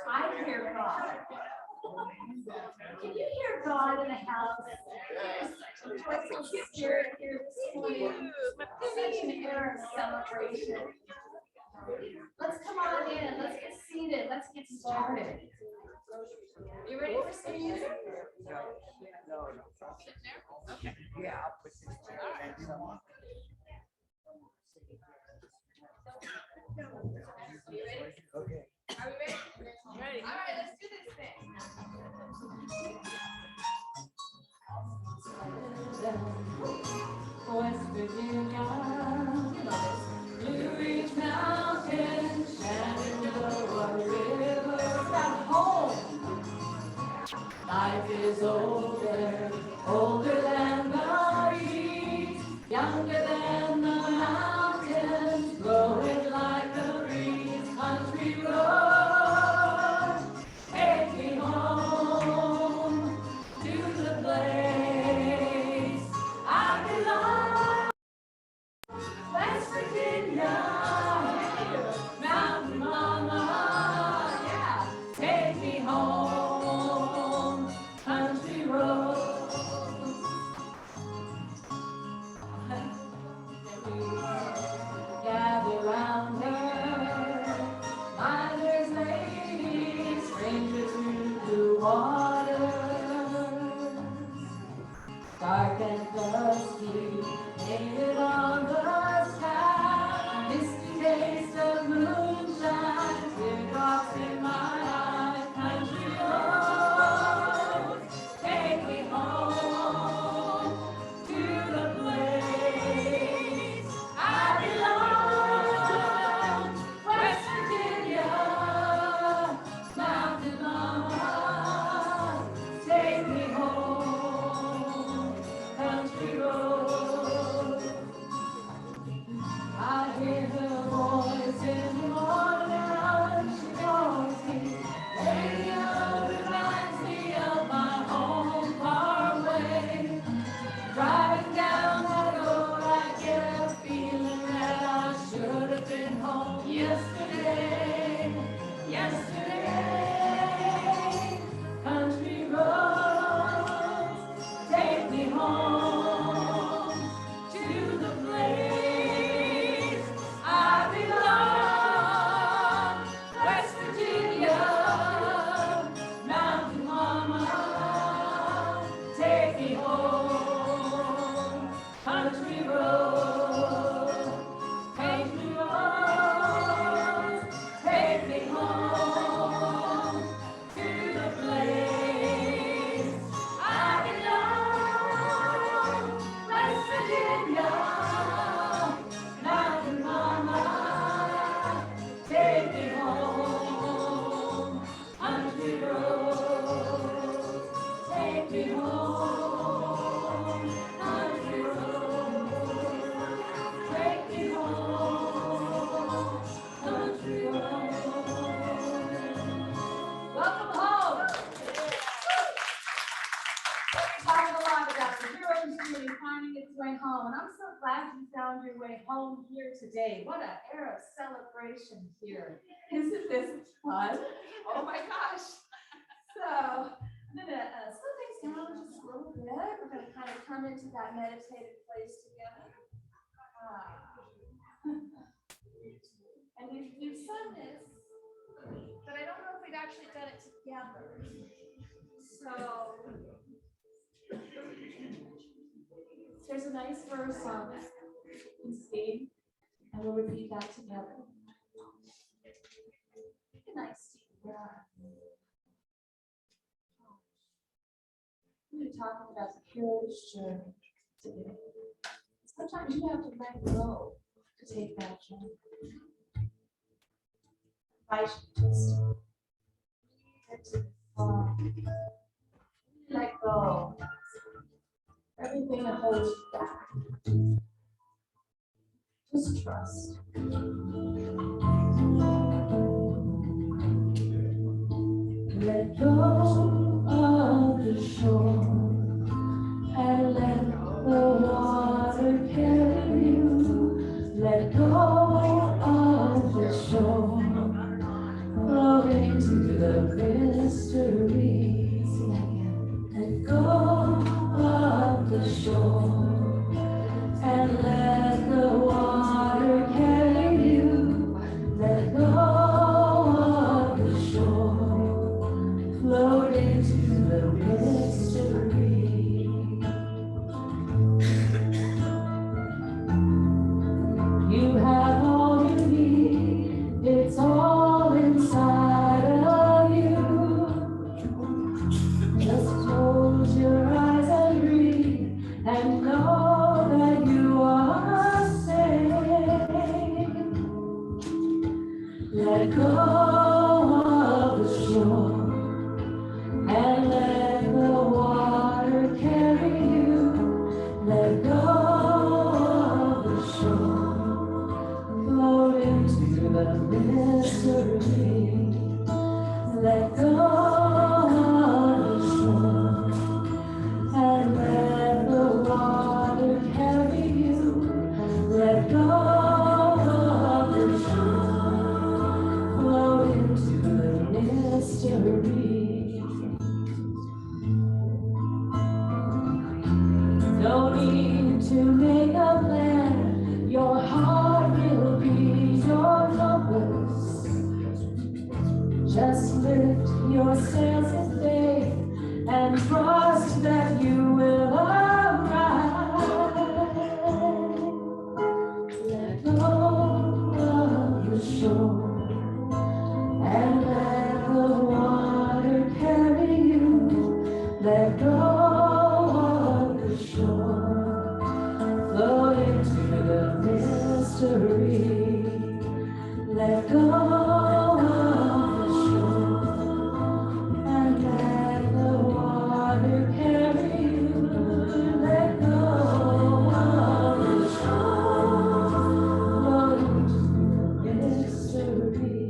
I hear God. Can you hear God in the house? Joyful spirit here this morning. Such an era of celebration. Let's come on in. Let's get seated. Let's get started. You ready for some music? No. Okay. Yeah, I'll put this. You ready? Okay. Are we ready? Ready. All right, let's do this thing. West Virginia, Blue Ridge Mountains, Shenandoah River, back home. Life is older, older than the breeze, younger than the mountains, blowing like a breeze. Country road, take me home to the place I belong. West Virginia, Mountain Mama, yeah, take me home, country road. Gather round her, miners, ladies, strangers through the water. Dark and dusty, painted on the sky, misty taste of moonshine, teardrops in my eyes. Country road, take me home to the place I belong. West Virginia, Mountain Mama, take me home, country road. I hear her voice in the morning hour, she calls me. Radio reminds me of my home far away. Driving down that road, I get a feeling that I should have been home yesterday. Country roads, take me home to the place I belong. West Virginia, Mountain Mama, take me home. Country road, country road, take me home to the place I belong. West Virginia, Mountain Mama, take me home. Country road, take me home. Country road, take me home. Country road. Welcome home. We're talking a lot about the Heroes Journey finding its way home, and I'm so glad you found your way home here today. What an era of celebration here. Isn't this fun? Oh my gosh. So I'm gonna slow things down just a little bit. We're gonna kind of come into that meditative place together. And we've sung this, but I don't know if we've actually done it together. So there's a nice verse on that. You see, and we'll repeat that together. Take a nice deep breath. We're talking about the hero's journey today. Sometimes you have to let go to take that journey. I should just get to the fall. Let go. Everything that holds you back. Just trust. Let go of the shore and let the water carry you. Let go and know that you are safe. Let go of the shore and let the water carry you. Let go of the shore, float into the mystery. Let go of the shore and let the water carry you. Let go of the shore, float into the mystery. No need to make a plan, your heart will be your compass. Just lift your sails in faith and trust that you will arrive. Let go of the shore and let the water carry you. Let go of the shore, float into the mystery. Let go of the shore and let the water carry you. Let go of the shore, float into the mystery.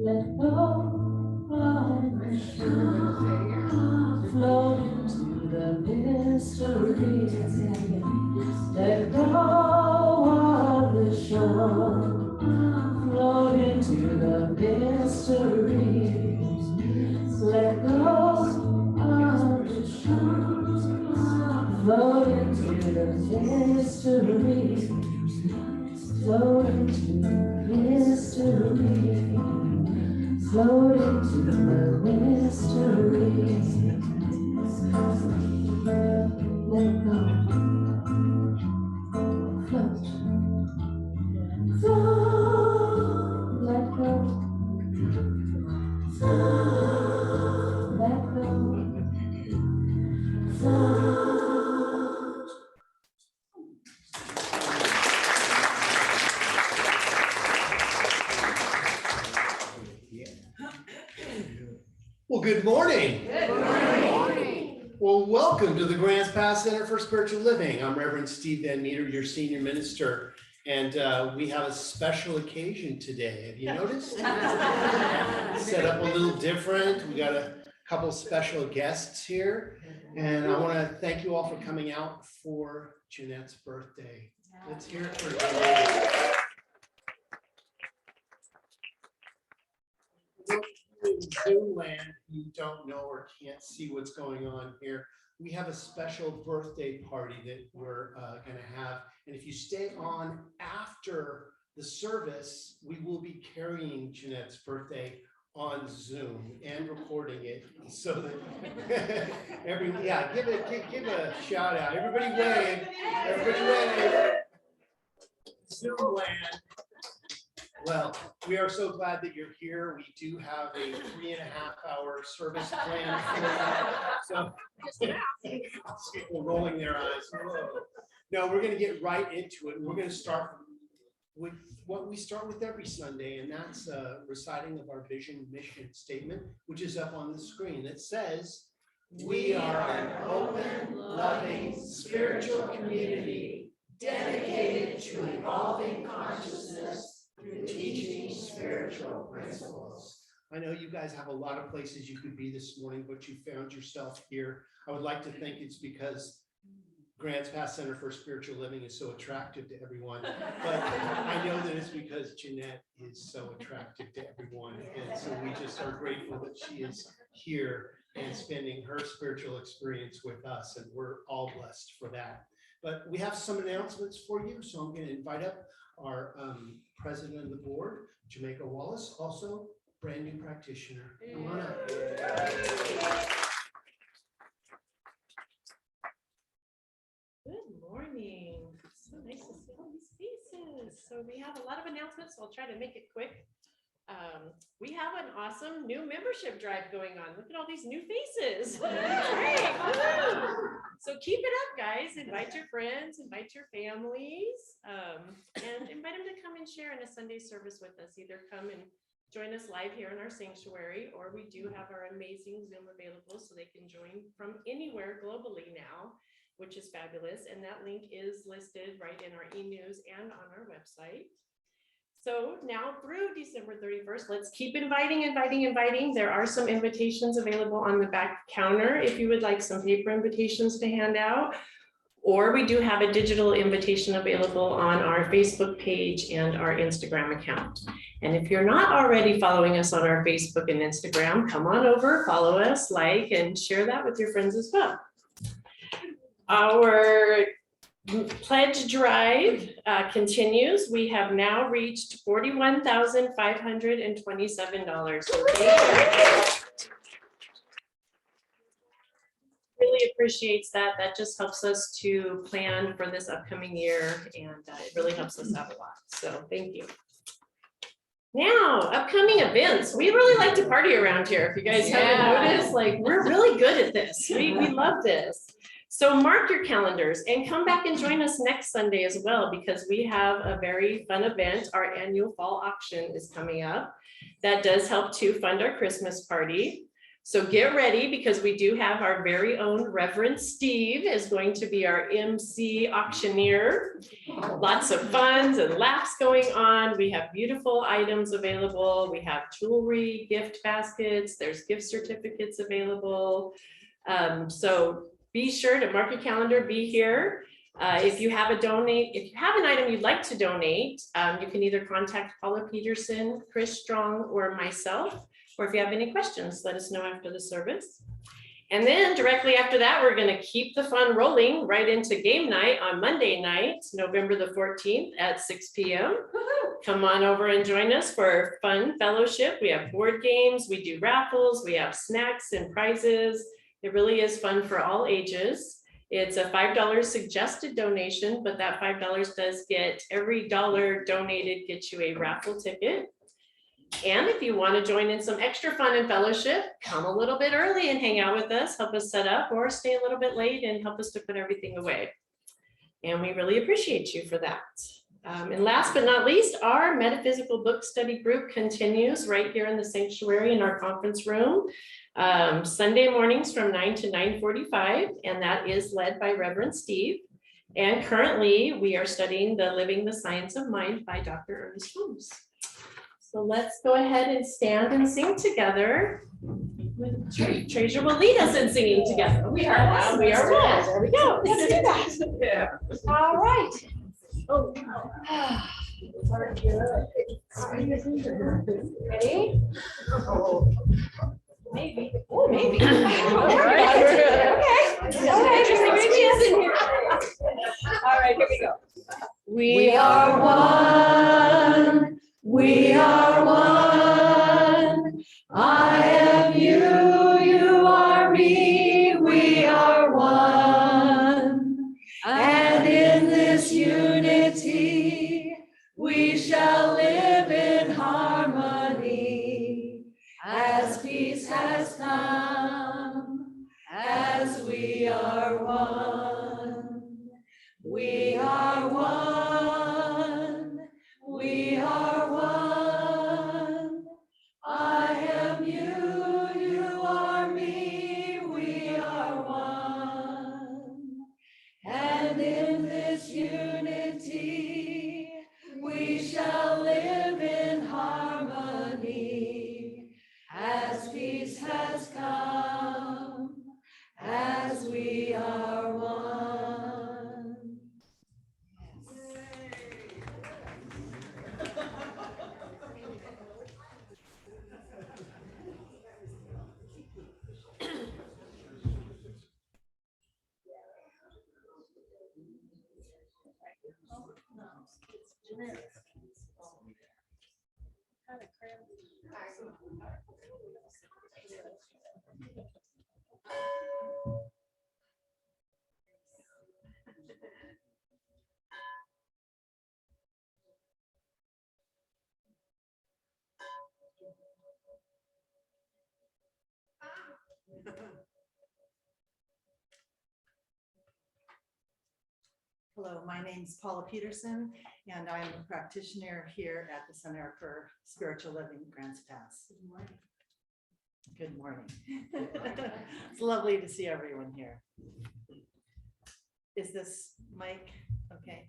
Let go of the shore, float into the mystery. Let go of the shore, float into the mystery. Let go of the shore, float into the mystery. Float into the mystery. Float into the mystery. Let go. Float. Float. Let go. Float. Let go. Float. Well, good morning. Good morning. Well, welcome to the Grants Pass Center for Spiritual Living. I'm Reverend Steve Van Meter, your senior minister, and we have a special occasion today. Have you noticed? Set up a little different. We got a couple special guests here, and I want to thank you all for coming out for Jeanette's birthday. Let's hear it for Jeanette. In Zoom land, you don't know or can't see what's going on here. We have a special birthday party that we're going to have. And if you stay on after the service, we will be carrying Jeanette's birthday on Zoom and recording it so that give a shout out. Everybody wave. Everybody wave. Zoom land. Well, we are so glad that you're here. We do have a 3.5-hour service planned for you. So people rolling their eyes. Whoa. No, we're going to get right into it. And we're going to start with what we start with every Sunday, and that's reciting of our vision mission statement, which is up on the screen. It says, "We are an open, loving, spiritual community dedicated to evolving consciousness through teaching spiritual principles." I know you guys have a lot of places you could be this morning, but you found yourself here. I would like to think it's because Grants Pass Center for Spiritual Living is so attractive to everyone, but I know that it's because Jeanette is so attractive to everyone, and so we just are grateful that she is here and spending her spiritual experience with us, and we're all blessed for that. But we have some announcements for you, so I'm going to invite up our president of the board, Jamaica Wallace, also brand new practitioner. Come on up. Good morning. So nice to see all these faces. So we have a lot of announcements. So I'll try to make it quick. we have an awesome new membership drive going on. Look at all these new faces. Great. Woo! So keep it up, guys. Invite your friends, invite your families, and invite them to come and share in a Sunday service with us. Either come and join us live here in our sanctuary, or we do have our amazing Zoom available so they can join from anywhere globally now, which is fabulous. And that link is listed right in our e-news and on our website. So now through December 31st, let's keep inviting. There are some invitations available on the back counter if you would like some paper invitations to hand out. Or we do have a digital invitation available on our Facebook page and our Instagram account. And if you're not already following us on our Facebook and Instagram, come on over, follow us, like, and share that with your friends as well. Our pledge drive continues. We have now reached $41,527. So really appreciates that. That just helps us to plan for this upcoming year, and it really helps us out a lot. So thank you. Now, upcoming events. We really like to party around here. If you guys haven't noticed, like we're really good at this. We love this. So mark your calendars and come back and join us next Sunday as well, because we have a very fun event. Our annual fall auction is coming up. That does help to fund our Christmas party. So get ready, because we do have our very own Reverend Steve is going to be our MC auctioneer. Lots of fun and laughs going on. We have beautiful items available. We have jewelry, gift baskets. There's gift certificates available. So be sure to mark your calendar, be here. If you have an item you'd like to donate, you can either contact Paula Peterson, Chris Strong, or myself. Or if you have any questions, let us know after the service. And then directly after that, we're going to keep the fun rolling right into game night on Monday night, November the 14th at 6 p.m. Come on over and join us for fun fellowship. We have board games, we do raffles, we have snacks and prizes. It really is fun for all ages. It's a $5 suggested donation, but that $5 does get every dollar donated gets you a raffle ticket. And if you want to join in some extra fun and fellowship, come a little bit early and hang out with us, help us set up, or stay a little bit late and help us to put everything away. And we really appreciate you for that. And last but not least, our metaphysical book study group continues right here in the sanctuary in our conference room. Sunday mornings from 9 to 9:45, and that is led by Reverend Steve. And currently we are studying the Living the Science of Mind by Dr. Ernest Holmes. So let's go ahead and stand and sing together. Treasure will lead us in singing together. We are one. We are one. There we go. Let's do that. Yeah. All right. Oh. Ready? Maybe. Oh, maybe. All right. Okay. All right, here we go. We are one. We are one. I am you, you are me, we are one. And in this unity, we shall live in harmony as peace has come, as we are one. We are one. We are one. I am you, you are me, we are one. And in this unity, we shall live in harmony as peace has come, as we are one. Hello, my name is Paula Peterson, and I'm a practitioner here at the Center for Spiritual Living, Grants Pass. Good morning. It's lovely to see everyone here. Is this mic okay?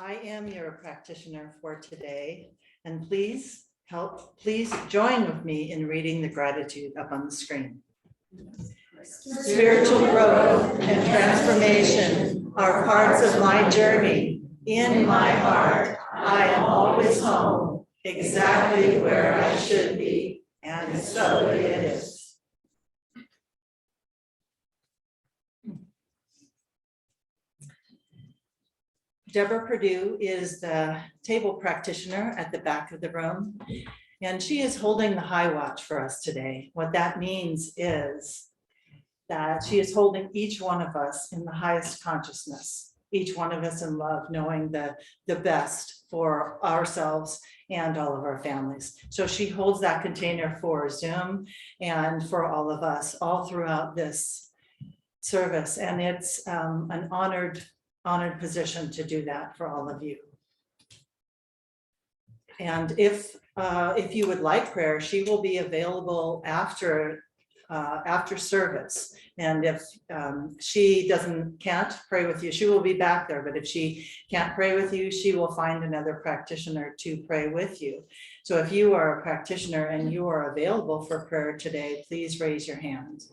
I am your practitioner for today, and please join with me in reading the gratitude up on the screen. Spiritual growth and transformation are parts of my journey. In my heart, I am always home, exactly where I should be, and so it is. Deborah Perdue is the table practitioner at the back of the room, and she is holding the high watch for us today. What that means is that she is holding each one of us in the highest consciousness, each one of us in love, knowing the best for ourselves and all of our families. So she holds that container for Zoom and for all of us all throughout this service. And it's an honored position to do that for all of you. And if you would like prayer, she will be available after service. And if she can't pray with you, she will be back there. But if she can't pray with you, she will find another practitioner to pray with you. So if you are a practitioner and you are available for prayer today, please raise your hand.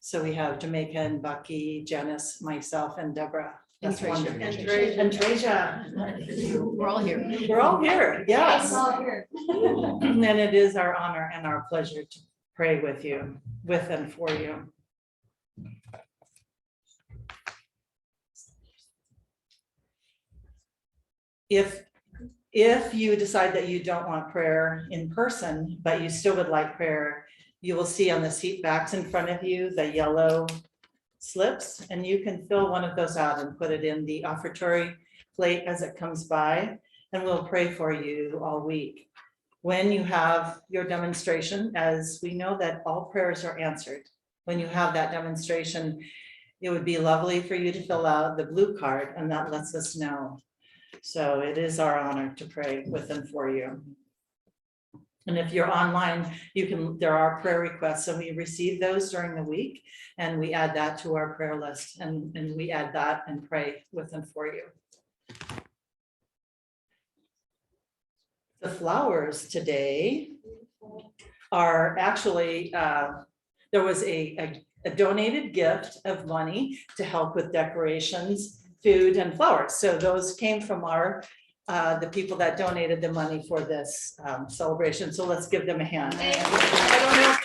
So we have Jamaica and Bucky, Janice, myself, and Deborah. That's wonderful. And Treja. We're all here. We're all here, yes. All here. And it is our honor and our pleasure to pray with you, with and for you. If you decide that you don't want prayer in person, but you still would like prayer, you will see on the seat backs in front of you the yellow slips, and you can fill one of those out and put it in the offertory plate as it comes by, and we'll pray for you all week. When you have your demonstration, as we know that all prayers are answered, when you have that demonstration, it would be lovely for you to fill out the blue card, and that lets us know. So it is our honor to pray with and for you. And if you're online, there are prayer requests, and we receive those during the week, and we add that to our prayer list, and we add that and pray with and for you. The flowers today are actually, there was a donated gift of money to help with decorations, food, and flowers. So those came from the people that donated the money for this celebration. So let's give them a hand. I don't know.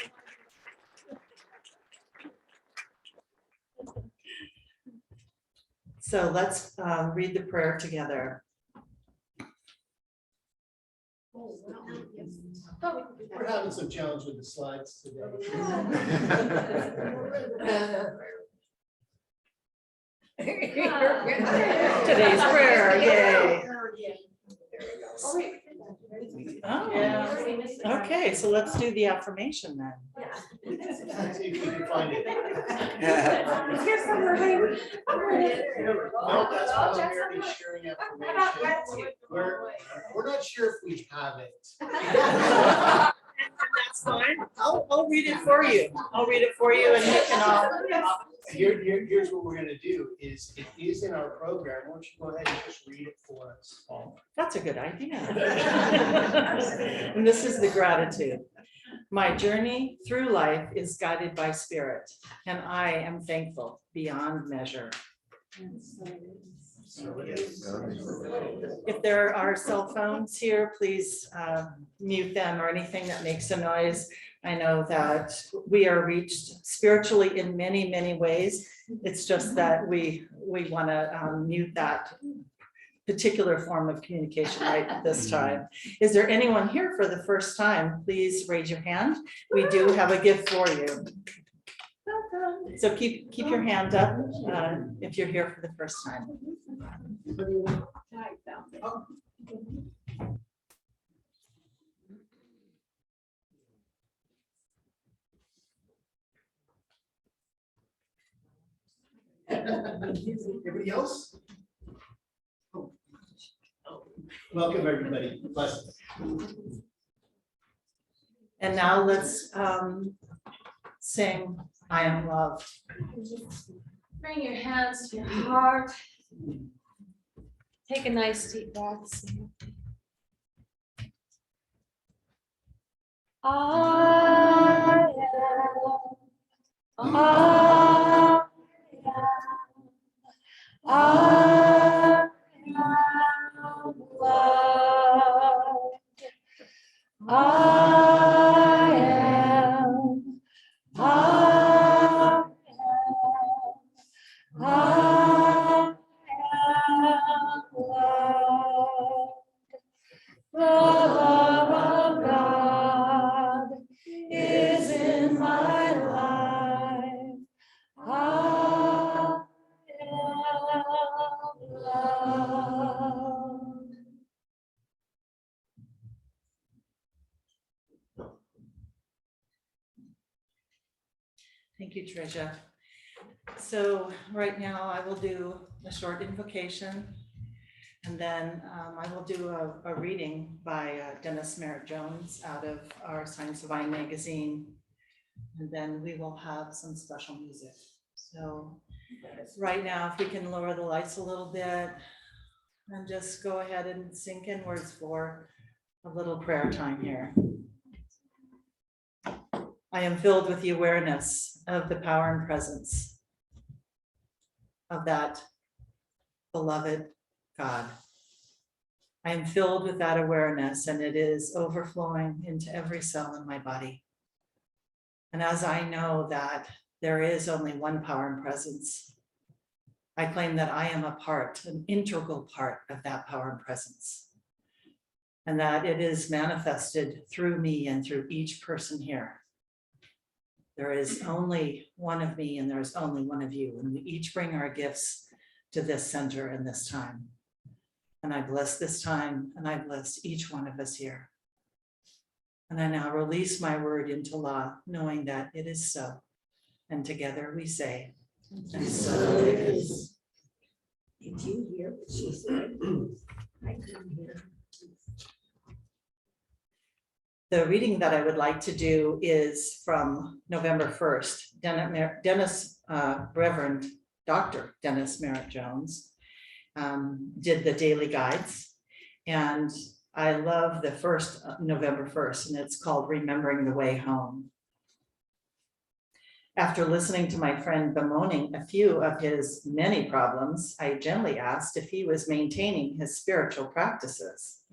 So let's read the prayer together. We're having some challenge with the slides today. Today's prayer, yay. Oh, okay, so let's do the affirmation then. Let's see if we can find it. Here's some review. No, that's voluntarily sharing information. We're not sure if we have it. That's fine. I'll read it for you. I'll read it for you, and you can all. Here's what we're gonna do is, it is in our program. Why don't you go ahead and just read it for us, Paul? That's a good idea. And this is the gratitude. My journey through life is guided by spirit, and I am thankful beyond measure. If there are cell phones here, please mute them or anything that makes a noise. I know that we are reached spiritually in many, many ways. It's just that we want to mute that particular form of communication right at this time. Is there anyone here for the first time? Please raise your hand. We do have a gift for you. So keep your hand up if you're here for the first time. Anybody else? Welcome, everybody. Bless. And now let's sing I Am Loved. Bring your hands to your heart. Take a nice deep breath. I am loved. The love of God is in my life. I am loved. Thank you, Tricia. So right now I will do a short invocation, and then I will do a reading by Dennis Merritt Jones out of our Science Divine magazine. And then we will have some special music. So right now, if we can lower the lights a little bit and just go ahead and sink inwards for a little prayer time here. I am filled with the awareness of the power and presence of that beloved God. I am filled with that awareness, and it is overflowing into every cell in my body. And as I know that there is only one power and presence, I claim that I am a part, an integral part of that power and presence, and that it is manifested through me and through each person here. There is only one of me and there is only one of you, and we each bring our gifts to this center in this time. And I bless this time, and I bless each one of us here. And I now release my word into law, knowing that it is so. And together we say, and so it is. Did you hear what she said? I couldn't hear. The reading that I would like to do is from November 1st. Reverend Dr. Dennis Merritt Jones did the daily guides. And I love the first November 1st, and it's called Remembering the Way Home. After listening to my friend bemoaning a few of his many problems, I gently asked if he was maintaining his spiritual practices.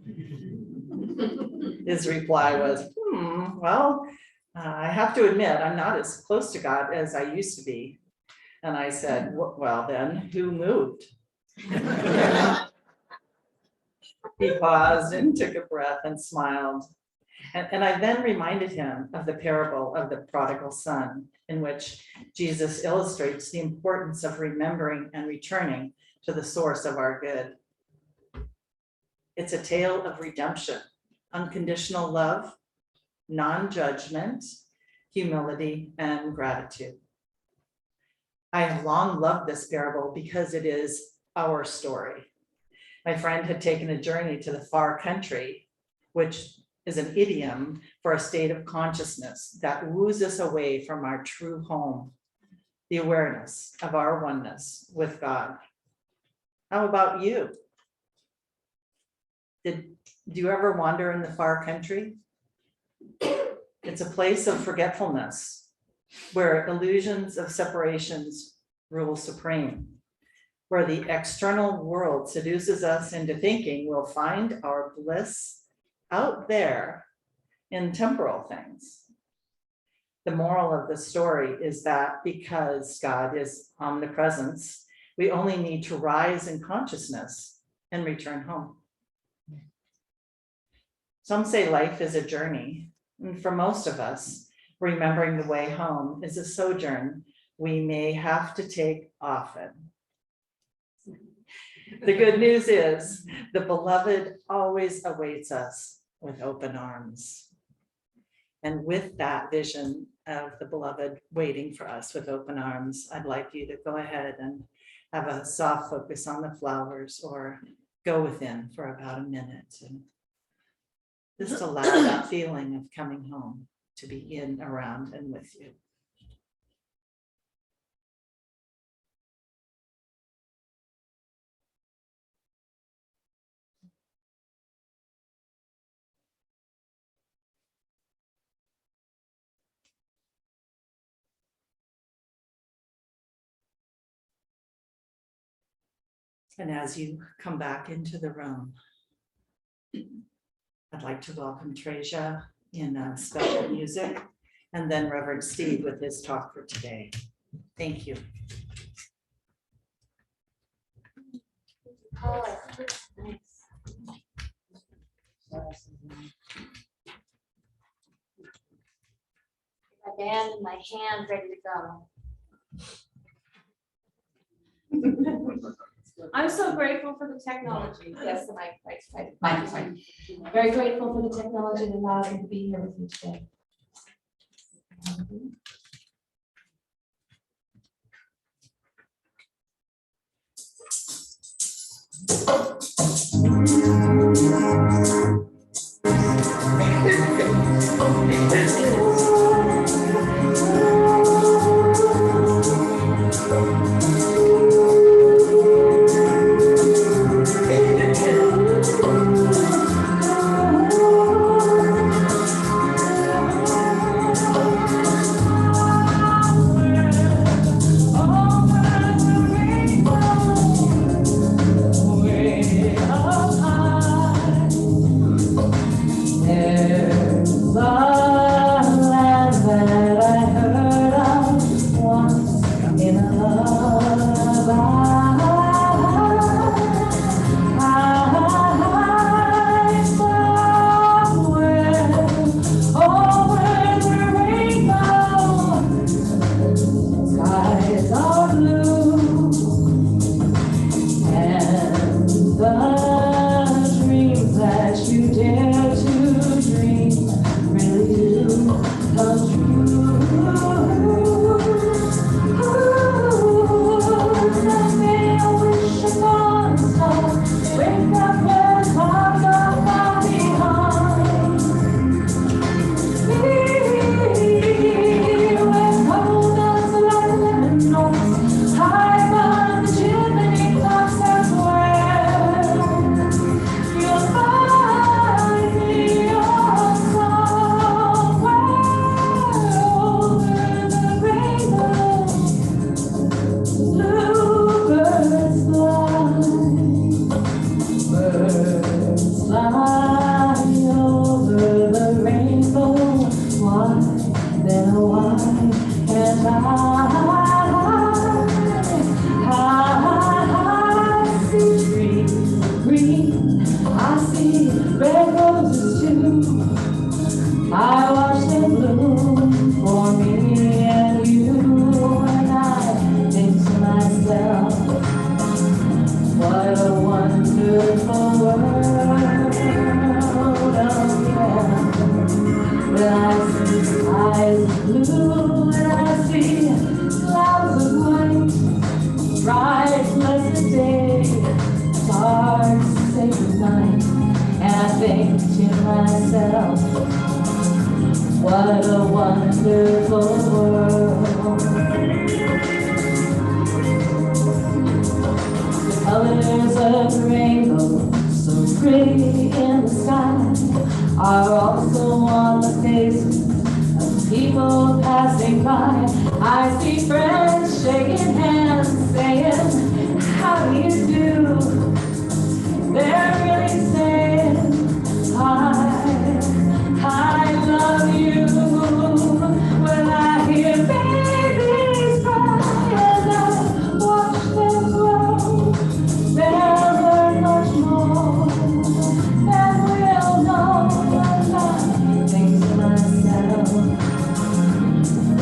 His reply was, well, I have to admit, I'm not as close to God as I used to be. And I said, well then, who moved? He paused and took a breath and smiled. And I then reminded him of the parable of the prodigal son, in which Jesus illustrates the importance of remembering and returning to the source of our good. It's a tale of redemption, unconditional love, non-judgment, humility, and gratitude. I have long loved this parable because it is our story. My friend had taken a journey to the far country, which is an idiom for a state of consciousness that woos us away from our true home, the awareness of our oneness with God. How about you? Do you ever wander in the far country? It's a place of forgetfulness where illusions of separations rule supreme, where the external world seduces us into thinking we'll find our bliss out there in temporal things. The moral of the story is that because God is omnipresence, we only need to rise in consciousness and return home. Some say life is a journey, and for most of us, remembering the way home is a sojourn we may have to take often. The good news is the beloved always awaits us with open arms. And with that vision of the beloved waiting for us with open arms, I'd like you to go ahead and have a soft focus on the flowers or go within for about a minute and just allow that feeling of coming home to be in, around, and with you. And as you come back into the room, I'd like to welcome Treasure in special music, and then Reverend Steve with his talk for today. Thank you. My band in my hand, ready to go. I'm so grateful for the technology. Yes, the mic. Very grateful for the technology that allows me to be here with you today.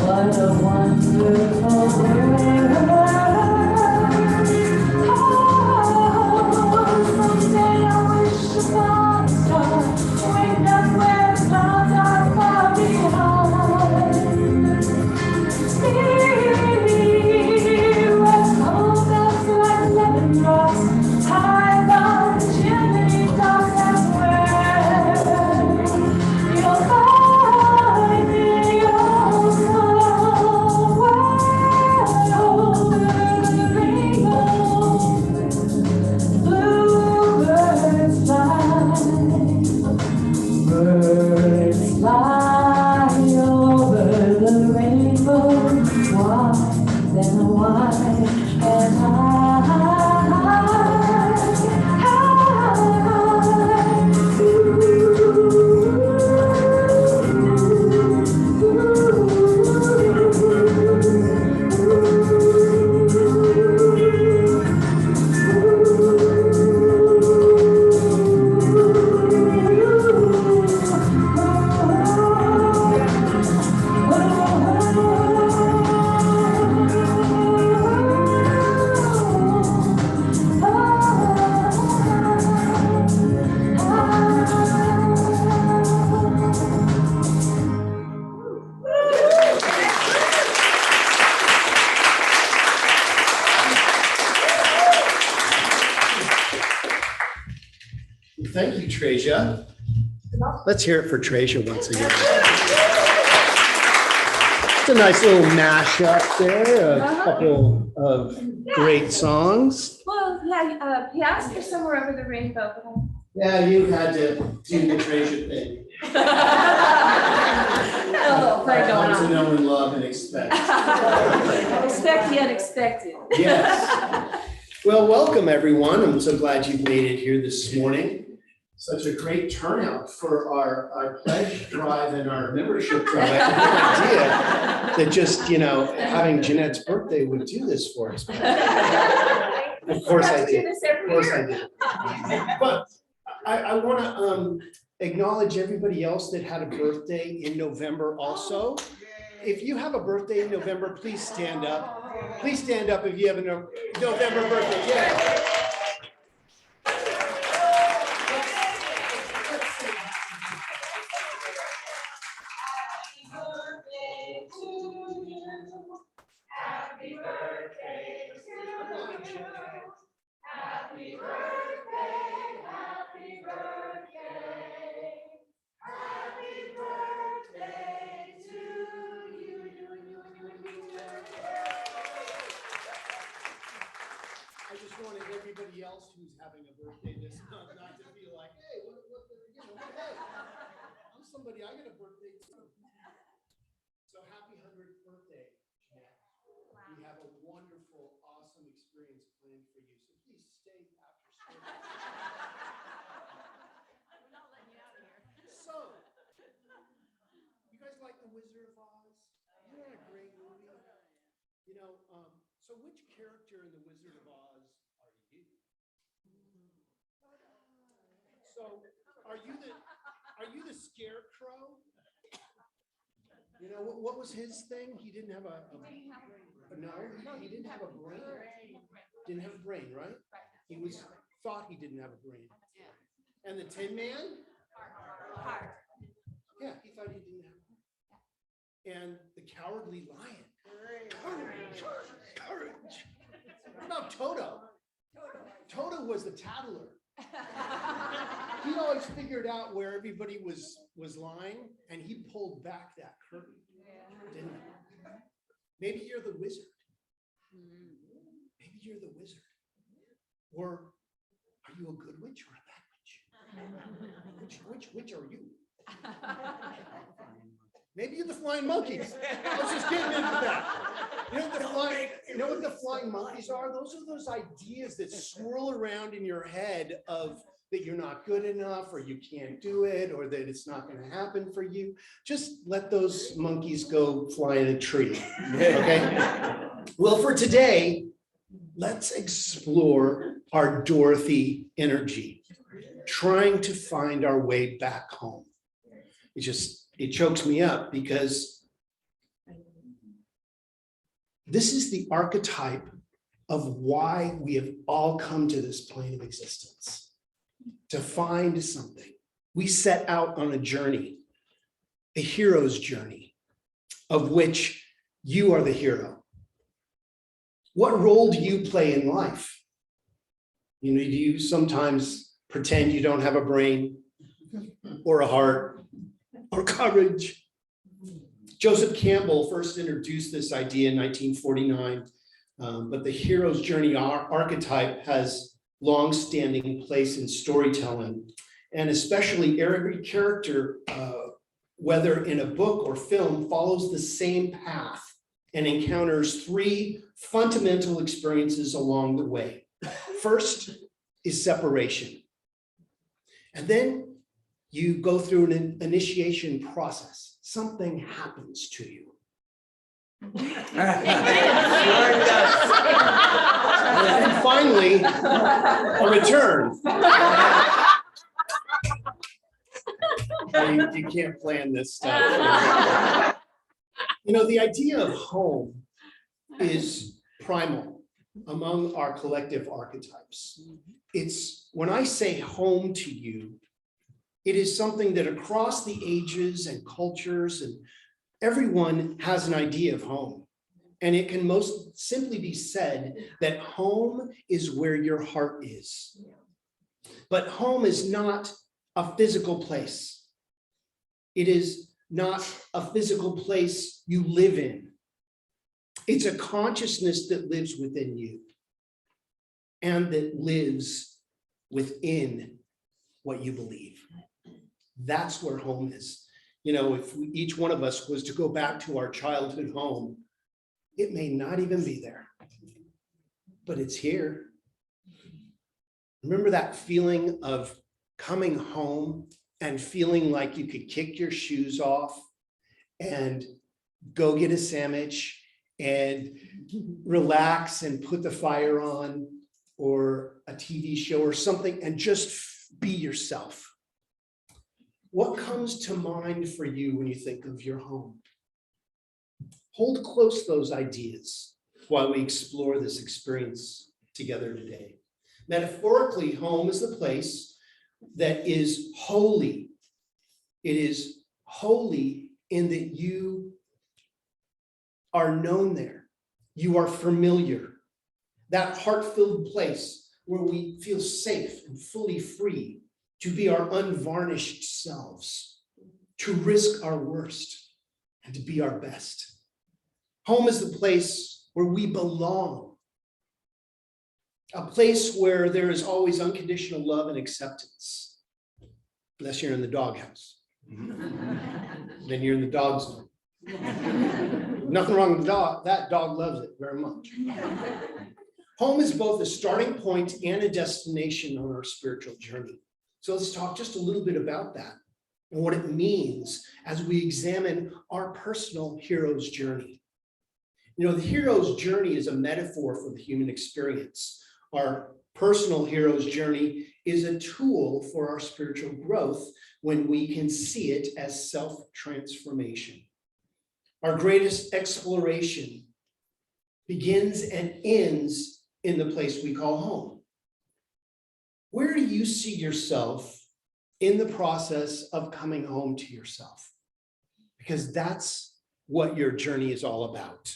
What a wonderful Treasure. Let's hear it for Treasure once again. It's a nice little mashup there, a couple of great songs. Well, yeah, he asked for Somewhere Over the Rainbow, but Yeah, you had to do the Treasure thing. had a little play going Come to on. know and love and expect. Expect the unexpected. Yes. Well, welcome, everyone. I'm so glad you've made it here this morning. Such a great turnout for our pledge drive and our membership drive. I had no idea that just, having Jeanette's birthday would do this for us. Of course I did. Of course I did. But I want to acknowledge everybody else that had a birthday in November also. If you have a birthday in November, please stand up. Please stand up if you have a November birthday. Yeah. I just wanted everybody else who's having a birthday this month not to feel like, hey, hey, I'm somebody, I got a birthday too. So happy 100th birthday, Jeanette. We have a wonderful, awesome experience planned for you. So please stay after service. So, you guys like The Wizard of Oz? Isn't that a great movie? So which character in The Wizard of Oz are you? So are you the Scarecrow? What was his thing? He didn't have he didn't have a brain. Didn't have a brain, right? He thought he didn't have a brain. And the Tin Man? Yeah, he thought he didn't have a brain. And the Cowardly Lion. Courage. What about Toto? Toto was the tattler. He always figured out where everybody was lying, and he pulled back that curtain, didn't he? Maybe you're the wizard. Maybe you're the wizard. Or are you a good witch or a bad witch? Which are you? Maybe you're the flying monkeys. Let's just get into that. You know what the flying monkeys are? Those are those ideas that swirl around in your head of that you're not good enough, or you can't do it, or that it's not going to happen for you. Just let those monkeys go fly in a tree. Okay? Well, for today, let's explore our Dorothy energy, trying to find our way back home. It chokes me up because this is the archetype of why we have all come to this plane of existence, to find something. We set out on a journey, a hero's journey, of which you are the hero. What role do you play in life? Do you sometimes pretend you don't have a brain or a heart or courage? Joseph Campbell first introduced this idea in 1949, but the hero's journey archetype has long-standing place in storytelling, and especially every character, whether in a book or film, follows the same path and encounters three fundamental experiences along the way. First is separation, and then you go through an initiation process. Something happens to you. And finally, a return. You can't plan this stuff. The idea of home is primal among our collective archetypes. It's when I say home to you, it is something that across the ages and cultures and everyone has an idea of home. And it can most simply be said that home is where your heart is. But home is not a physical place. It is not a physical place you live in. It's a consciousness that lives within you and that lives within what you believe. That's where home is. You know, if each one of us was to go back to our childhood home, it may not even be there, but it's here. Remember that feeling of coming home and feeling like you could kick your shoes off and go get a sandwich and relax and put the fire on or a TV show or something and just be yourself? What comes to mind for you when you think of your home? Hold close those ideas while we explore this experience together today. Metaphorically, home is the place that is holy. It is holy in that you are known there. You are familiar. That heart-filled place where we feel safe and fully free to be our unvarnished selves, to risk our worst and to be our best. Home is the place where we belong. A place where there is always unconditional love and acceptance. Unless you're in the doghouse. Then you're in the dog zone. Nothing wrong with the dog. That dog loves it very much. Home is both a starting point and a destination on our spiritual journey. So let's talk just a little bit about that and what it means as we examine our personal hero's journey. You know, the hero's journey is a metaphor for the human experience. Our personal hero's journey is a tool for our spiritual growth when we can see it as self-transformation. Our greatest exploration begins and ends in the place we call home. Where do you see yourself in the process of coming home to yourself? Because that's what your journey is all about.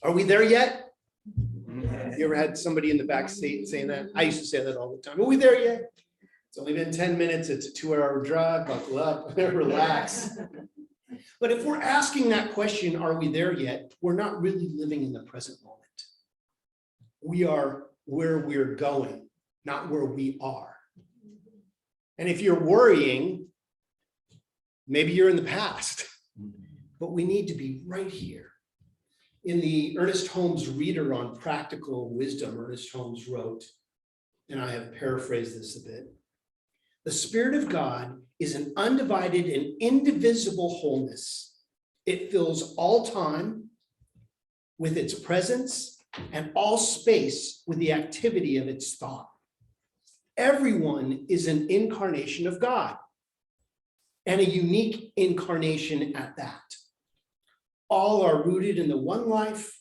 Are we there yet? You ever had somebody in the back seat saying that? I used to say that all the time. Are we there yet? It's only been 10 minutes. It's a 2-hour drive. Buckle up, relax. But if we're asking that question, are we there yet? We're not really living in the present moment. We are where we're going, not where we are. And if you're worrying, maybe you're in the past, but we need to be right here. In the Ernest Holmes Reader on Practical Wisdom, Ernest Holmes wrote, and I have paraphrased this a bit, the Spirit of God is an undivided and indivisible wholeness. It fills all time with its presence and all space with the activity of its thought. Everyone is an incarnation of God, and a unique incarnation at that. All are rooted in the one life.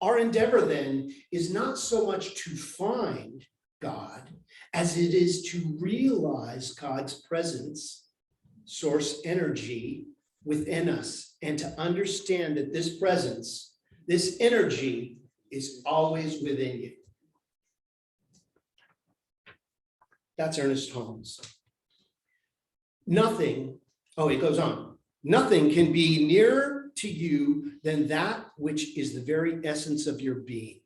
Our endeavor then is not so much to find God as it is to realize God's presence, source energy within us, and to understand that this presence, this energy is always within you. That's Ernest Holmes. Nothing, it goes on. Nothing can be nearer to you than that which is the very essence of your being.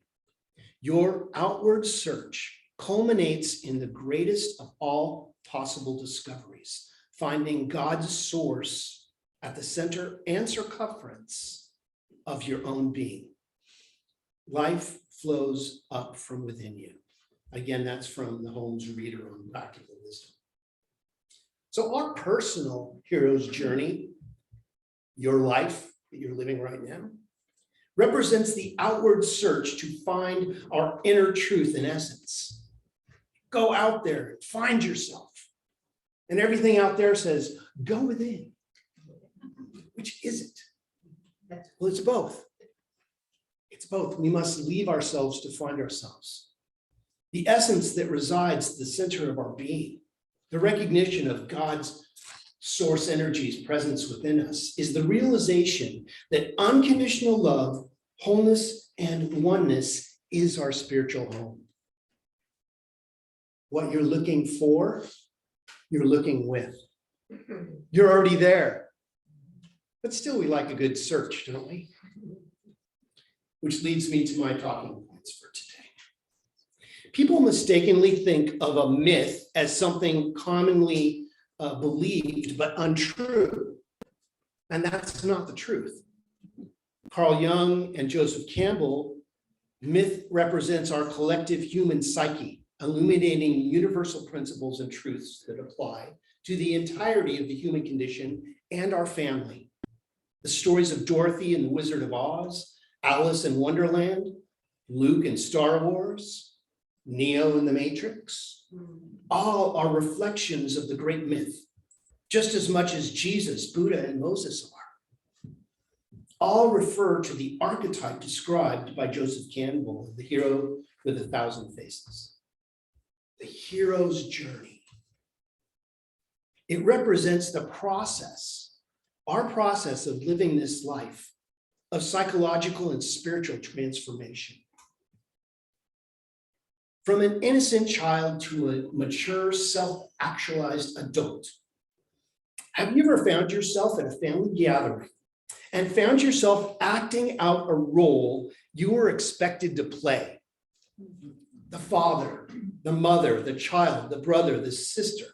Your outward search culminates in the greatest of all possible discoveries, finding God's source at the center and circumference of your own being. Life flows up from within you. Again, that's from the Holmes Reader on Practical Wisdom. So our personal hero's journey, your life that you're living right now, represents the outward search to find our inner truth and essence. Go out there, find yourself. And everything out there says, go within. Which is it? Well, it's both. It's both. We must leave ourselves to find ourselves. The essence that resides at the center of our being, the recognition of God's source energy's presence within us, is the realization that unconditional love, wholeness, and oneness is our spiritual home. What you're looking for you're looking with. You're already there. But still, we like a good search, don't we? Which leads me to my talking points for today. People mistakenly think of a myth as something commonly believed but untrue. And that's not the truth. Carl Jung and Joseph Campbell, myth represents our collective human psyche, illuminating universal principles and truths that apply to the entirety of the human condition and our family. The stories of Dorothy and the Wizard of Oz, Alice in Wonderland, Luke in Star Wars, Neo in the Matrix, all are reflections of the great myth, just as much as Jesus, Buddha, and Moses are. All refer to the archetype described by Joseph Campbell, the hero with 1,000 faces. The hero's journey. It represents the process, our process of living this life of psychological and spiritual transformation. From an innocent child to a mature, self-actualized adult. Have you ever found yourself at a family gathering and found yourself acting out a role you were expected to play? The father, the mother, the child, the brother, the sister.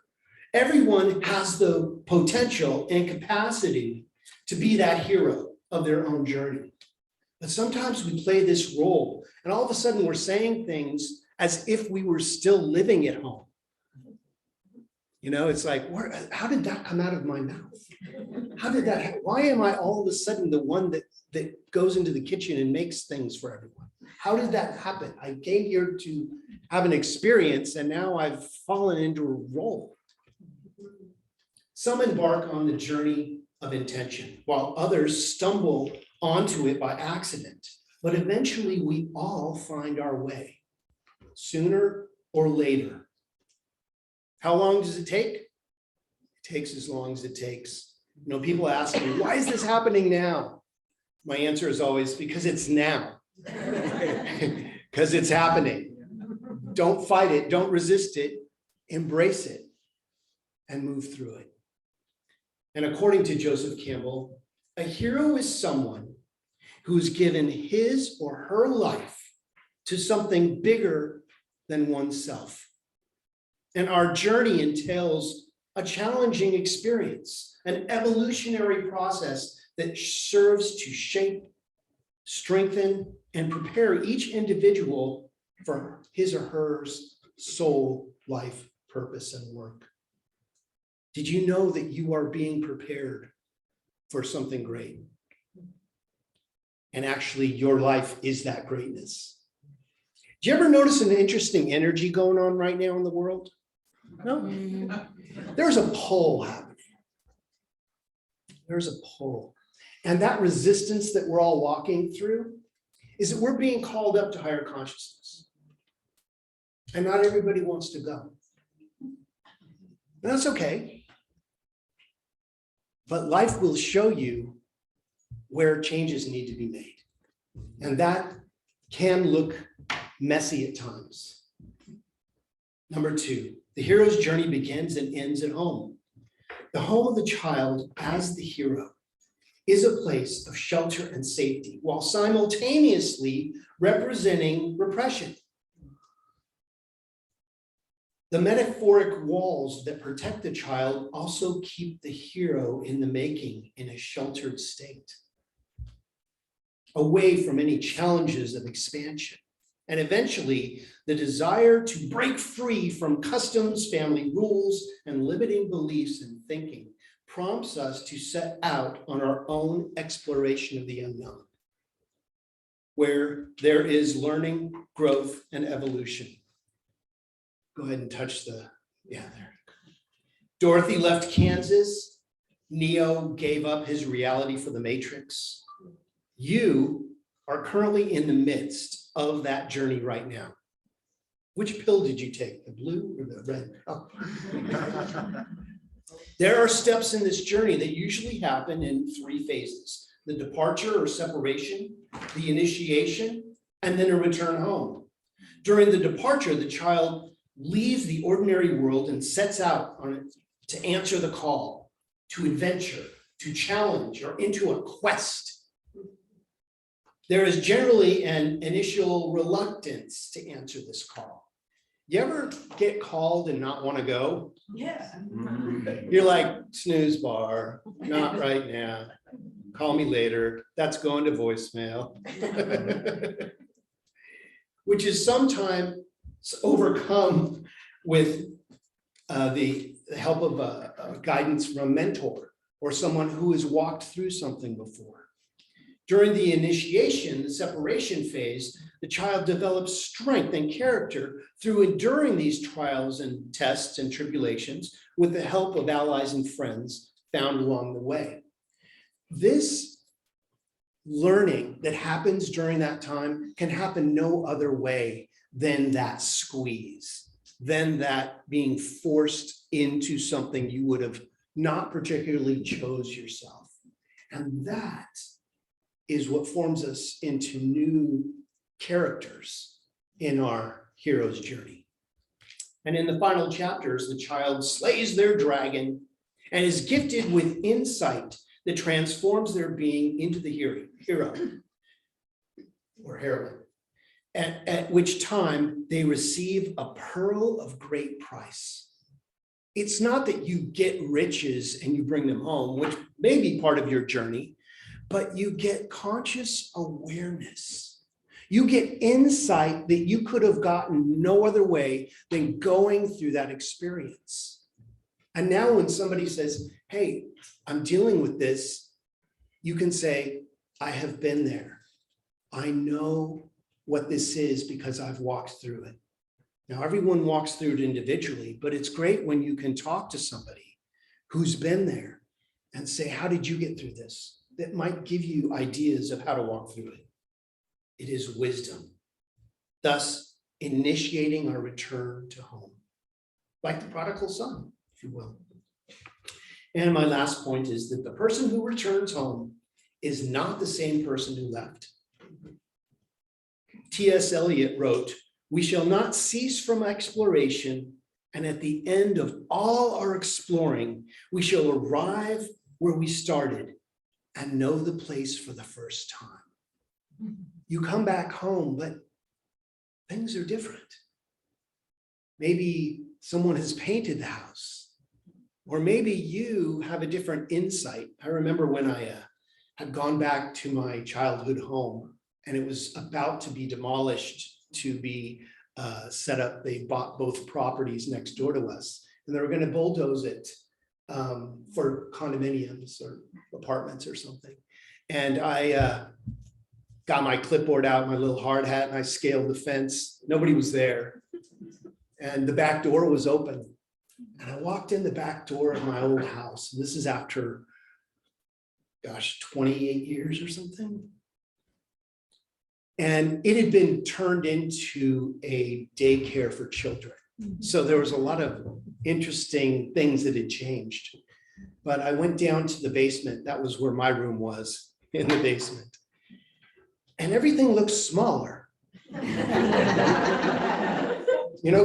Everyone has the potential and capacity to be that hero of their own journey. But sometimes we play this role and all of a sudden we're saying things as if we were still living at home. You know, it's like, how did that come out of my mouth? How did that happen? Why am I all of a sudden the one that goes into the kitchen and makes things for everyone? How did that happen? I came here to have an experience and now I've fallen into a role. Some embark on the journey of intention, while others stumble onto it by accident. But eventually we all find our way, sooner or later. How long does it take? It takes as long as it takes. You know, people ask me, why is this happening now? My answer is always, because it's now. Because it's happening. Don't fight it, don't resist it, embrace it, and move through it. And according to Joseph Campbell, a hero is someone who's given his or her life to something bigger than oneself. And our journey entails a challenging experience, an evolutionary process that serves to shape, strengthen, and prepare each individual for his or her soul, life, purpose, and work. Did you know that you are being prepared for something great? And actually, your life is that greatness. Do you ever notice an interesting energy going on right now in the world? No? There's a pull happening. There's a pull. And that resistance that we're all walking through is that we're being called up to higher consciousness. And not everybody wants to go. And that's okay. But life will show you where changes need to be made. And that can look messy at times. Number 2, the hero's journey begins and ends at home. The home of the child as the hero is a place of shelter and safety, while simultaneously representing repression. The metaphoric walls that protect the child also keep the hero in the making in a sheltered state, away from any challenges of expansion. And eventually, the desire to break free from customs, family rules, and limiting beliefs and thinking prompts us to set out on our own exploration of the unknown, where there is learning, growth, and evolution. Go ahead and touch the, there. Dorothy left Kansas. Neo gave up his reality for the Matrix. You are currently in the midst of that journey right now. Which pill did you take, the blue or the red? Oh. There are steps in this journey that usually happen in 3 phases: the departure or separation, the initiation, and then a return home. During the departure, the child leaves the ordinary world and sets out on to answer the call, to adventure, to challenge, or into a quest. There is generally an initial reluctance to answer this call. You ever get called and not want to go? Yeah. You're like, snooze bar, not right now. Call me later. That's going to voicemail. Which is sometimes overcome with the help of a guidance from a mentor or someone who has walked through something before. During the initiation, the separation phase, the child develops strength and character through enduring these trials and tests and tribulations with the help of allies and friends found along the way. This learning that happens during that time can happen no other way than that squeeze, than that being forced into something you would have not particularly chose yourself. And that is what forms us into new characters in our hero's journey. And in the final chapters, the child slays their dragon and is gifted with insight that transforms their being into the hero or heroine, at which time they receive a pearl of great price. It's not that you get riches and you bring them home, which may be part of your journey, but you get conscious awareness. You get insight that you could have gotten no other way than going through that experience. And now when somebody says, hey, I'm dealing with this, you can say, I have been there. I know what this is because I've walked through it. Now, everyone walks through it individually, but it's great when you can talk to somebody who's been there and say, how did you get through this? That might give you ideas of how to walk through it. It is wisdom, thus initiating our return to home, like the prodigal son, if you will. And my last point is that the person who returns home is not the same person who left. T.S. Eliot wrote, "We shall not cease from exploration, and at the end of all our exploring, we shall arrive where we started and know the place for the first time." You come back home, but things are different. Maybe someone has painted the house, or maybe you have a different insight. I remember when I had gone back to my childhood home and it was about to be demolished to be set up. They bought both properties next door to us and they were going to bulldoze it for condominiums or apartments or something. And I got my clipboard out, my little hard hat, and I scaled the fence. Nobody was there. And the back door was open. And I walked in the back door of my old house. And this is after, 28 years or something. And it had been turned into a daycare for children. So there was a lot of interesting things that had changed. But I went down to the basement. That was where my room was, in the basement. And everything looked smaller. Of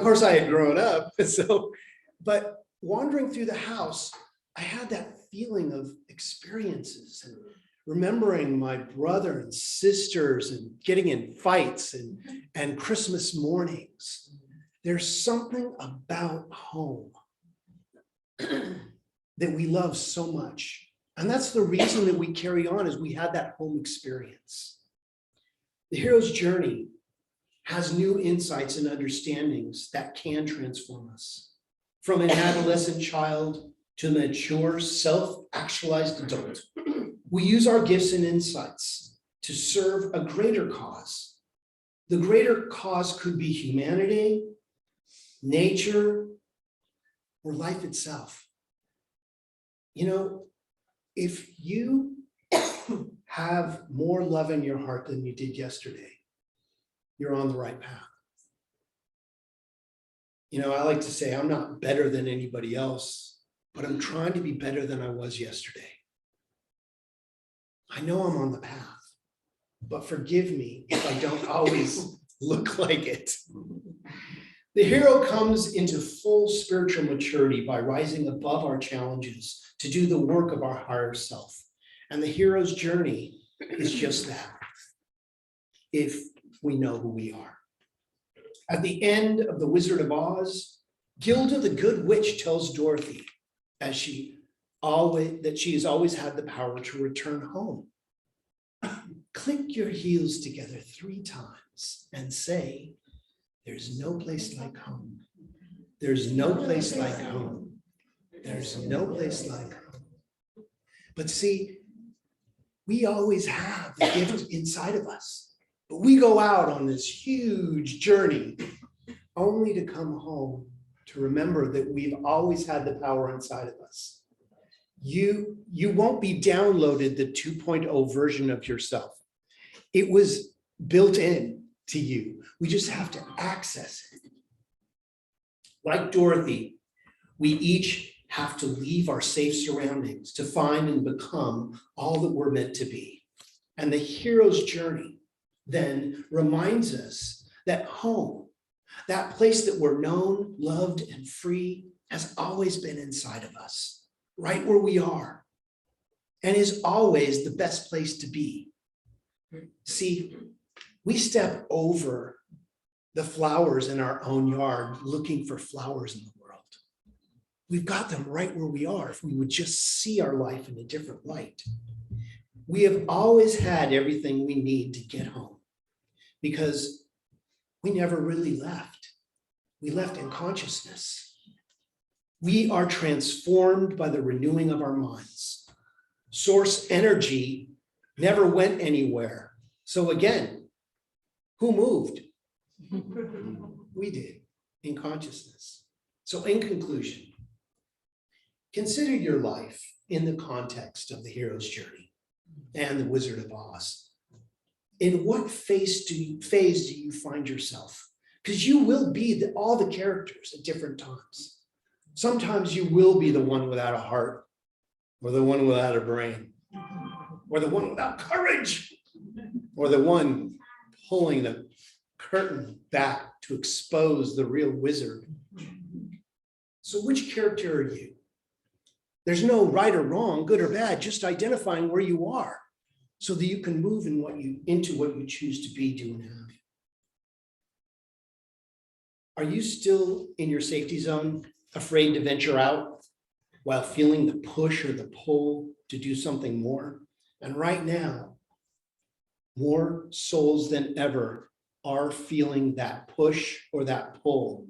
course I had grown up. But wandering through the house, I had that feeling of experiences and remembering my brother and sisters and getting in fights and Christmas mornings. There's something about home that we love so much. And that's the reason that we carry on, is we had that home experience. The hero's journey has new insights and understandings that can transform us. From an adolescent child to a mature, self-actualized adult, we use our gifts and insights to serve a greater cause. The greater cause could be humanity, nature, or life itself. If you have more love in your heart than you did yesterday, you're on the right path. I like to say I'm not better than anybody else, but I'm trying to be better than I was yesterday. I know I'm on the path, but forgive me if I don't always look like it. The hero comes into full spiritual maturity by rising above our challenges to do the work of our higher self. And the hero's journey is just that, if we know who we are. At the end of The Wizard of Oz, Gilda the Good Witch tells Dorothy that she has always had the power to return home. Click your heels together 3 times and say, there's no place like home. There's no place like home. There's no place like home. But see, we always have the gift inside of us. But we go out on this huge journey only to come home to remember that we've always had the power inside of us. You won't be downloaded the 2.0 version of yourself. It was built in to you. We just have to access it. Like Dorothy, we each have to leave our safe surroundings to find and become all that we're meant to be. And the hero's journey then reminds us that home, that place that we're known, loved, and free, has always been inside of us, right where we are, and is always the best place to be. See, we step over the flowers in our own yard looking for flowers in the world. We've got them right where we are if we would just see our life in a different light. We have always had everything we need to get home because we never really left. We left in consciousness. We are transformed by the renewing of our minds. Source energy never went anywhere. So again, who moved? We did, in consciousness. So in conclusion, consider your life in the context of the hero's journey and the Wizard of Oz. In what phase do you find yourself? Because you will be all the characters at different times. Sometimes you will be the one without a heart, or the one without a brain, or the one without courage, or the one pulling the curtain back to expose the real wizard. So which character are you? There's no right or wrong, good or bad, just identifying where you are so that you can move into what you choose to be, do, and have. Are you still in your safety zone, afraid to venture out while feeling the push or the pull to do something more? And right now, more souls than ever are feeling that push or that pull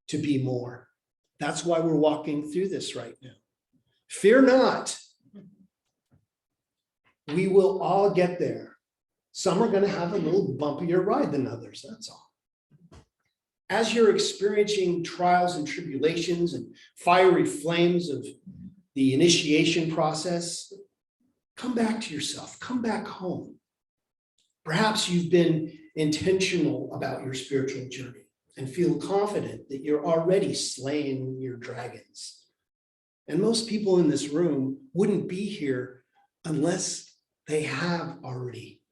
to be more. That's why we're walking through this right now. Fear not. We will all get there. Some are going to have a little bumpier ride than others, that's all. As you're experiencing trials and tribulations and fiery flames of the initiation process, come back to yourself, come back home. Perhaps you've been intentional about your spiritual journey and feel confident that you're already slaying your dragons. And most people in this room wouldn't be here unless they have already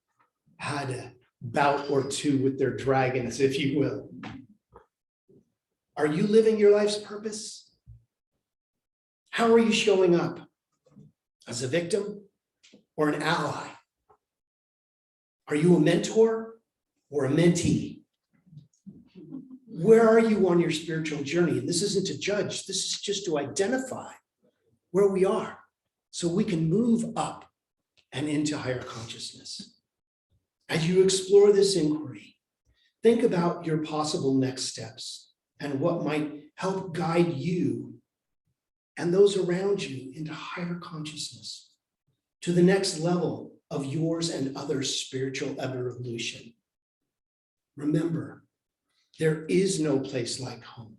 had a bout or two with their dragons, if you will. Are you living your life's purpose? How are you showing up? As a victim or an ally? Are you a mentor or a mentee? Where are you on your spiritual journey? And this isn't to judge, this is just to identify where we are so we can move up and into higher consciousness. As you explore this inquiry, think about your possible next steps and what might help guide you and those around you into higher consciousness, to the next level of yours and others' spiritual evolution. Remember, there is no place like home.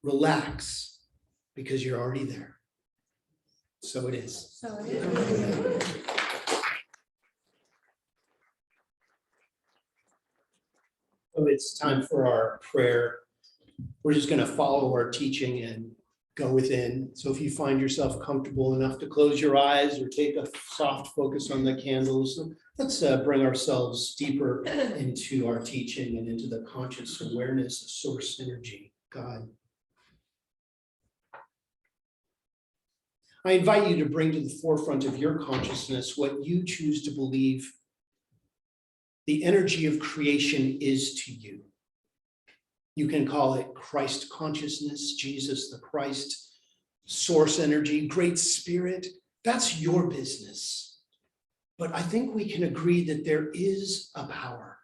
Relax, because you're already there. So it is. So it is. So it's time for our prayer. We're just going to follow our teaching and go within. So if you find yourself comfortable enough to close your eyes or take a soft focus on the candles, let's bring ourselves deeper into our teaching and into the conscious awareness of source energy, God. I invite you to bring to the forefront of your consciousness what you choose to believe the energy of creation is to you. You can call it Christ consciousness, Jesus the Christ, source energy, great spirit. That's your business. But I think we can agree that there is a power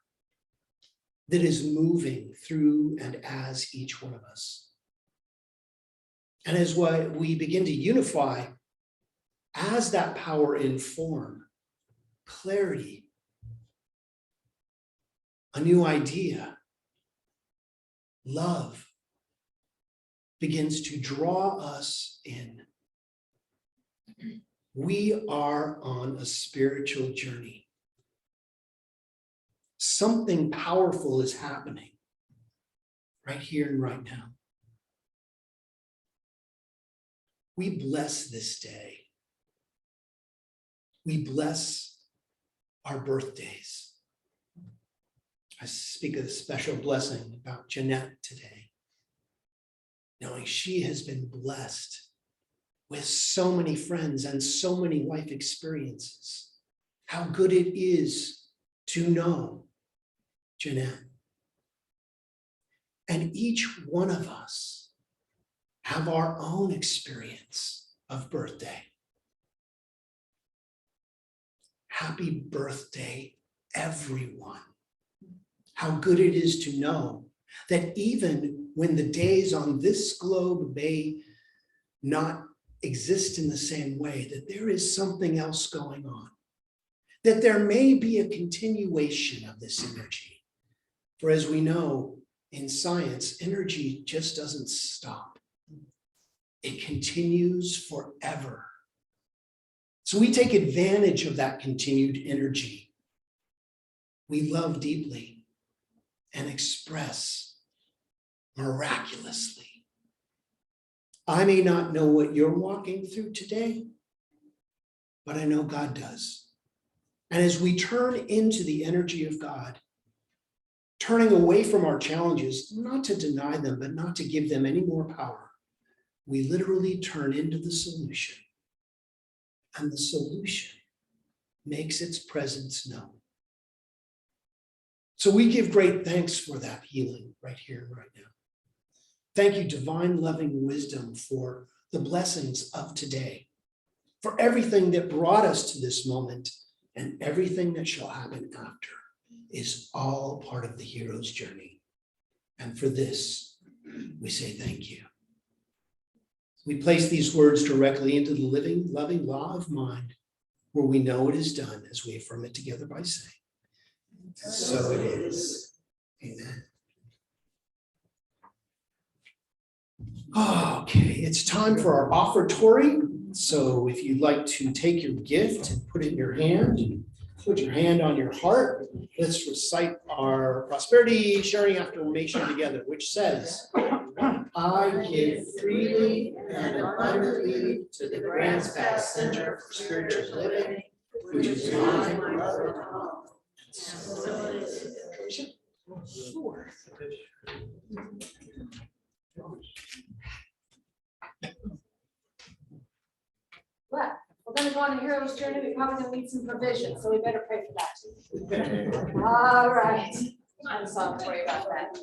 that is moving through and as each one of us. And as we begin to unify, as that power in form, clarity, a new idea, love begins to draw us in. We are on a spiritual journey. Something powerful is happening right here and right now. We bless this day. We bless our birthdays. I speak of a special blessing about Jeanette today, knowing she has been blessed with so many friends and so many life experiences. How good it is to know Jeanette. And each one of us have our own experience of birthday. Happy birthday, everyone. How good it is to know that even when the days on this globe may not exist in the same way, that there is something else going on, that there may be a continuation of this energy. For as we know in science, energy just doesn't stop. It continues forever. So we take advantage of that continued energy. We love deeply and express miraculously. I may not know what you're walking through today, but I know God does. And as we turn into the energy of God, turning away from our challenges, not to deny them, but not to give them any more power, we literally turn into the solution. And the solution makes its presence known. So we give great thanks for that healing right here, right now. Thank you, divine loving wisdom, for the blessings of today, for everything that brought us to this moment, and everything that shall happen after is all part of the hero's journey. And for this, we say thank you. We place these words directly into the living, loving law of mind, where we know it is done as we affirm it together by saying, so it is. Amen. Okay, it's time for our offertory. So if you'd like to take your gift and put it in your hand, and put your hand on your heart, let's recite our prosperity sharing affirmation together, which says, I give freely and abundantly to the Grants Pass Center for Spiritual Living, which is my mother home. So it is. Sure. Well, we're gonna go on a hero's journey. We're probably gonna need some provision, so we better pray for that. All right. I'm sorry about that.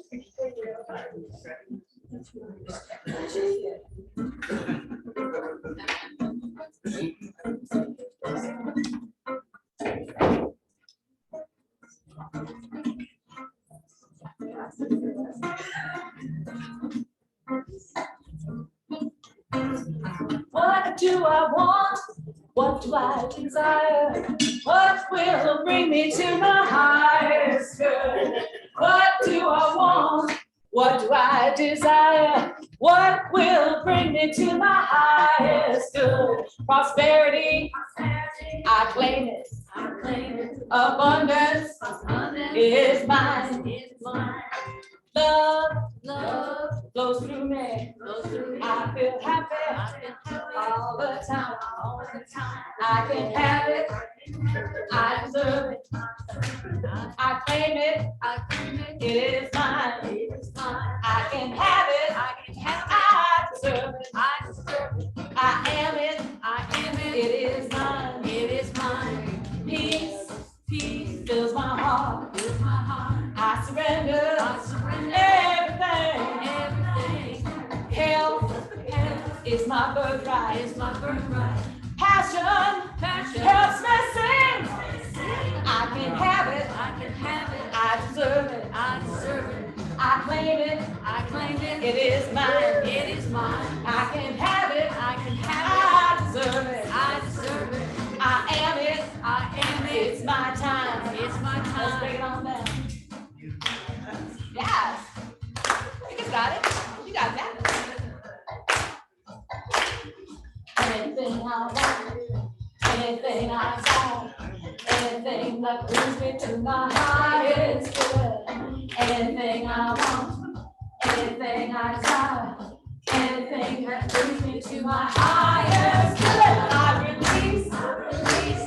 What do I want? What do I desire? What will bring me to my highest good? What do I want? What do I desire? What will bring me to my highest good? Prosperity, I claim it. Abundance is mine. Love flows through me. I feel happy all the time. I can have it. I deserve it. I claim it. It is mine. I can have it. I deserve it. I am it. It is mine. Peace fills my heart. I surrender. Everything. Health is my birthright. Passion helps me sing. I can have it. I deserve it. I claim it. It is mine. I can have it. I deserve it. I am it. It's my time. Let's bring it on down. Yes. You guys got it. You got that. Anything I want, anything I desire, anything that brings me to my highest good. Anything I want, anything I desire, anything that brings me to my highest good. I release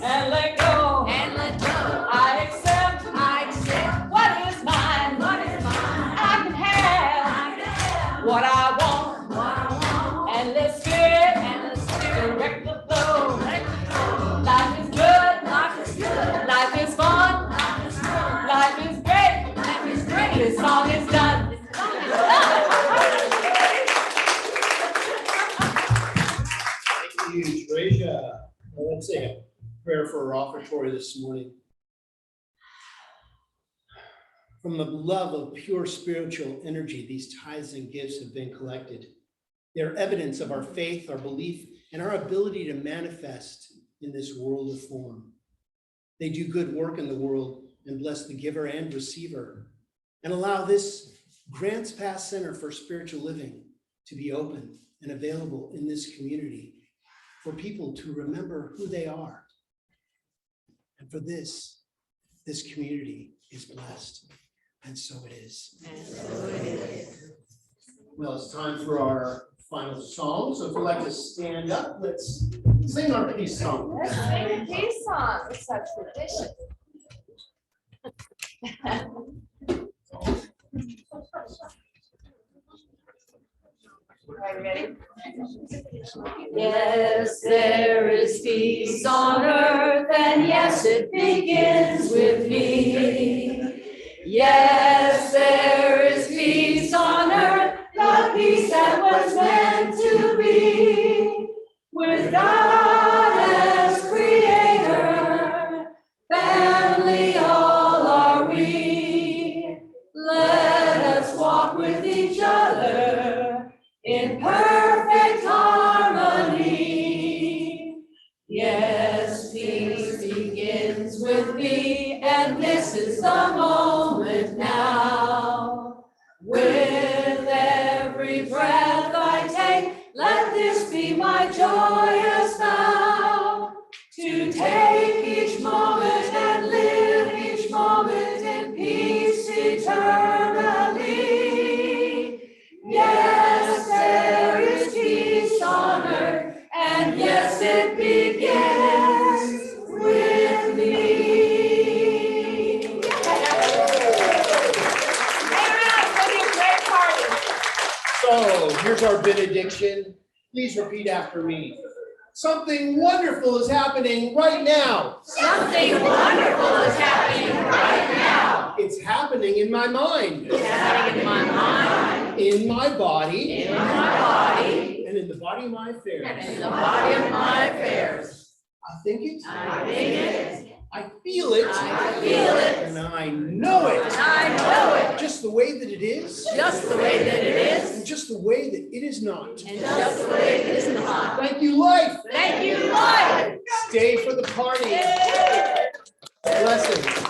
and let go. I accept what is mine. I can have what I want. And let spirit direct the flow. Life is good. Life is fun. Life is great. This song is done. Thank you, Treasure. Well, let's say a prayer for our offertory this morning. From the love of pure spiritual energy, these tithes and gifts have been collected. They're evidence of our faith, our belief, and our ability to manifest in this world of form. They do good work in the world and bless the giver and receiver, and allow this Grants Pass Center for Spiritual Living to be open and available in this community for people to remember who they are. And for this community is blessed. And so it is. Well, it's time for our final song. So if you'd like to stand up, let's sing our peace song. Let's sing a peace song. It's a tradition. Are you ready? Yes, there is peace on earth, and yes, it begins with me. Yes, there is peace on earth, the peace that was meant to be. With God as creator, family all are we. Let us walk with each other in perfect harmony. Yes, peace begins with me, and this is the moment now. With every breath I take, let this be my joyous vow. To take each moment and live each moment in peace eternally. Yes, there is peace on earth, and yes, it begins with me. Amen. It's gonna be a great party. So here's our benediction. Please repeat after me. Something wonderful is happening right now. Something wonderful is happening right now. It's happening in my mind, It's happening in my mind, in my body, in my body, and in the body of my affairs. and in the body of my affairs. I think it, I think it, I feel it, I feel it, and I know it. and I know it, Just the way that it is, just the way that it is, and just the way that it is not. and just the way it is not. Thank you, life. Thank you, Lord. Stay for the party. Blessings.